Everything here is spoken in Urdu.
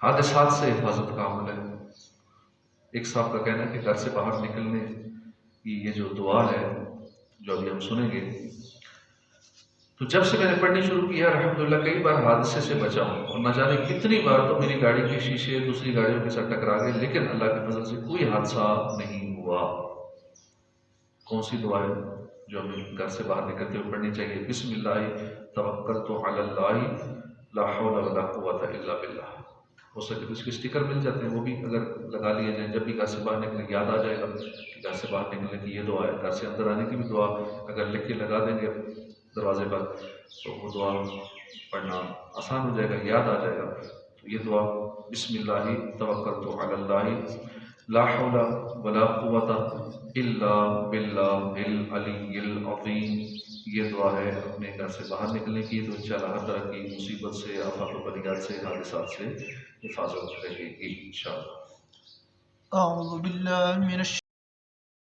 حادثات سے حفاظت کا عمل ہے۔ ایک صاحب کا کہنا ہے کہ گھر سے باہر نکلنے کی یہ جو دعا ہے جو ابھی ہم سنیں گے، تو جب سے میں نے پڑھنی شروع کی ہے الحمدللہ کئی بار حادثے سے بچا ہوں، اور نہ جانے کتنی بار تو میری گاڑی کے شیشے دوسری گاڑیوں کے ساتھ ٹکرا گئے، لیکن اللہ کے فضل سے کوئی حادثہ نہیں ہوا۔ کون سی دعا ہے جو ہمیں گھر سے باہر نکلتے ہوئے پڑھنی چاہیے؟ بسم اللہ توکلت علی اللہ لا حول ولا قوت الا باللہ۔ ہو سکے تو اس کے اسٹیکر مل جاتے ہیں، وہ بھی اگر لگا لیے جائیں، جب بھی گھر سے باہر نکلیں یاد آ جائے گا کہ گھر سے باہر نکلنے کی یہ دعا ہے۔ گھر سے اندر آنے کی بھی دعا اگر لکھ کے لگا دیں گے دروازے پر تو وہ دعا پڑھنا آسان ہو جائے گا، یاد آ جائے گا۔ تو یہ دعا بسم اللہ توکلت علی اللہ لا حول ولا قوت الا باللہ العلی العظیم، یہ دعا ہے اپنے گھر سے باہر نکلنے کی، تو انشاءاللہ ہر طرح کی مصیبت سے، آفات و بلیات سے، حادثات سے حفاظت رہے گی انشاءاللہ۔ اعوذ باللہ من